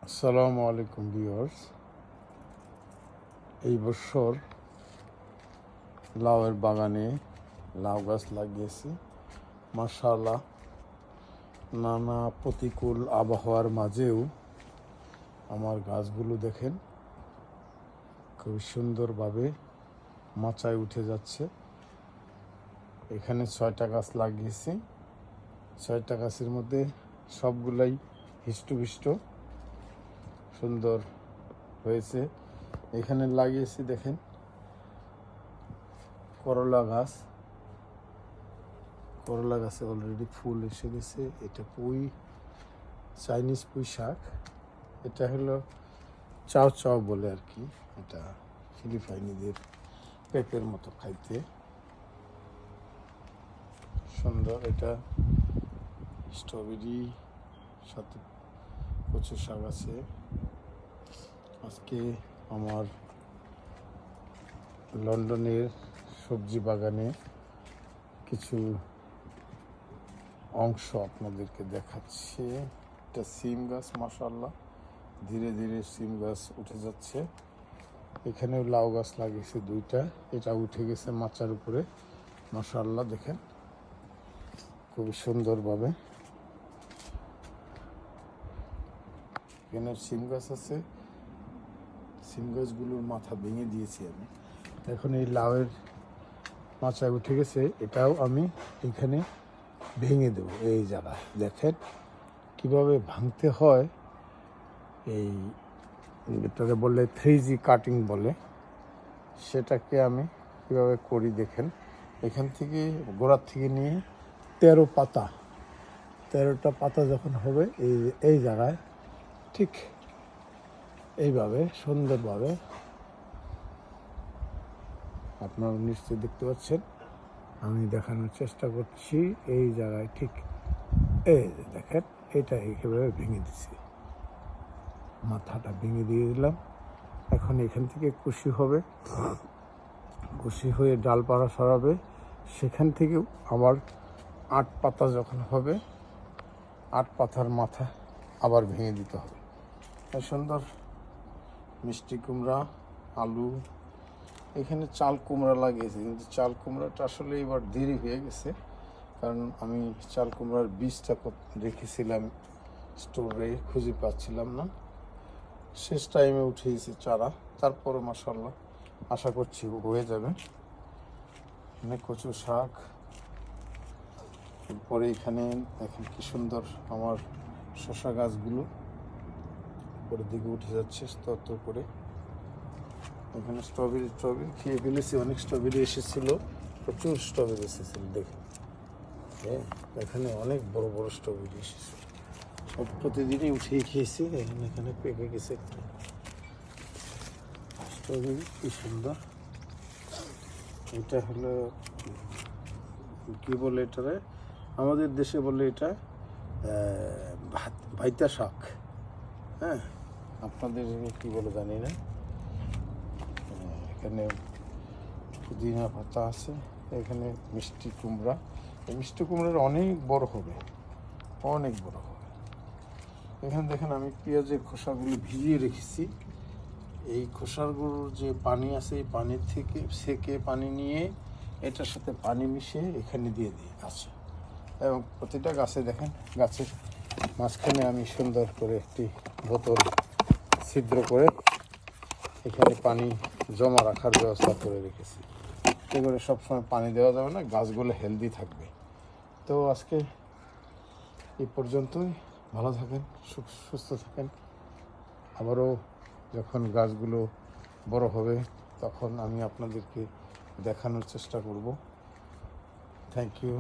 আসসালামু আলাইকুম ভিউয়ার্স। এই বছর লাউয়ের বাগানে লাউ গাছ লাগিয়েছি। মাশাআল্লাহ, নানা প্রতিকূল আবহাওয়ার মাঝেও আমার গাছগুলো দেখেন খুব সুন্দরভাবে মাচায় উঠে যাচ্ছে। এখানে 6টা গাছ লাগিয়েছি। 6টা গাছের মধ্যে সবগুলাই হিষ্টপুষ্ট সুন্দর হয়েছে। এখানে লাগিয়েছি দেখেন করলা গাছ। করলা গাছে অলরেডি ফুল এসে গেছে। এটা চাইনিজ পুঁই শাক। এটা হলো চাও চাও বলে আর কি। এটা ফিলিপাইনিদের পেঁপের মতো খাইতে সুন্দর। এটা স্ট্রবেরি, সাথে কচু শাক আছে। আজকে আমার লন্ডনের সবজি বাগানে কিছু অংশ আপনাদেরকে দেখাচ্ছে। এটা সিম গাছ, মাশাআল্লাহ ধীরে ধীরে সিম গাছ উঠে যাচ্ছে। এখানেও লাউ গাছ লাগিয়েছে 2টা। এটা উঠে গেছে মাচার উপরে, মাশাআল্লাহ দেখেন খুবই সুন্দরভাবে। এখানে সিম গাছ আছে। সিম গাছগুলোর মাথা ভেঙে দিয়েছি আমি। এখন এই লাউয়ের মাচায় উঠে গেছে, এটাও আমি এখানে ভেঙে দেবো। এই জায়গায় দেখেন কিভাবে ভাঙতে হয়। এই এটাকে বলে 3G কাটিং বলে, সেটাকে আমি কীভাবে করি দেখেন। এখান থেকে গোড়ার থেকে নিয়ে 13টা পাতা যখন হবে এই জায়গায় ঠিক এইভাবে সুন্দরভাবে, আপনারা নিশ্চয়ই দেখতে পাচ্ছেন, আমি দেখানোর চেষ্টা করছি। এই জায়গায় ঠিক এই দেখেন, এটা এইভাবে ভেঙে দিছি, মাথাটা ভেঙে দিয়ে দিলাম। এখন এখান থেকে কুশি হবে, কুশি হয়ে ডালপালা সরাবে। সেখান থেকেও আবার 8 পাতা যখন হবে, 8 পাতার মাথা আবার ভেঙে দিতে হবে। সুন্দর মিষ্টি কুমড়া, আলু, এখানে চাল কুমড়া লাগিয়েছে, কিন্তু চাল কুমড়াটা আসলে এবার দেরি হয়ে গেছে, কারণ আমি চাল কুমড়ার বীজটা রেখেছিলাম স্টোরে, খুঁজে পাচ্ছিলাম না। শেষ টাইমে উঠে গেছে চারা। তারপরে মাশাআল্লাহ আশা করছি হয়ে যাবে। এখানে কচু শাক। এরপরে এখানে দেখেন কি সুন্দর আমার শসা গাছগুলো উপরের দিকে উঠে যাচ্ছে স্তর করে। এখানে স্ট্রবেরি খেয়ে ফেলেছি, অনেক স্ট্রবেরি এসেছিলো, প্রচুর স্ট্রবেরি এসেছিল দেখেন। হ্যাঁ, এখানে অনেক বড় বড় স্ট্রবেরি এসেছে, প্রতিদিনই উঠিয়ে খেয়েছি। এখানে পেকে গেছে একটু স্ট্রবেরি, কি সুন্দর। এটা হলো কি বলে এটারে, আমাদের দেশে বলে এটা ভাইতা শাক। হ্যাঁ, আপনাদের কি বলে জানি না। এখানে পুদিনা পাতা আছে। এখানে মিষ্টি কুমড়া। এই মিষ্টি কুমড়ার অনেক বড় হবে, অনেক বড় হবে। এখানে দেখেন আমি পেঁয়াজের খোসাগুলো ভিজিয়ে রেখেছি। এই খোসাগুলোর যে পানি আছে, এই পানির থেকে সেকে পানি নিয়ে এটার সাথে পানি মিশিয়ে এখানে দিয়ে দিই গাছে। এবং প্রতিটা গাছে দেখেন, গাছের মাঝখানে আমি সুন্দর করে একটি বোতল ছিদ্র করে এখানে পানি জমা রাখার ব্যবস্থা করে রেখেছি। এগুলো সবসময় পানি দেওয়া যাবে না, গাছগুলো হেলদি থাকবে। তো আজকে এই পর্যন্তই। ভালো থাকেন, সুস্থ থাকেন। আবারও যখন গাছগুলো বড় হবে তখন আমি আপনাদেরকে দেখানোর চেষ্টা করব। Thank you.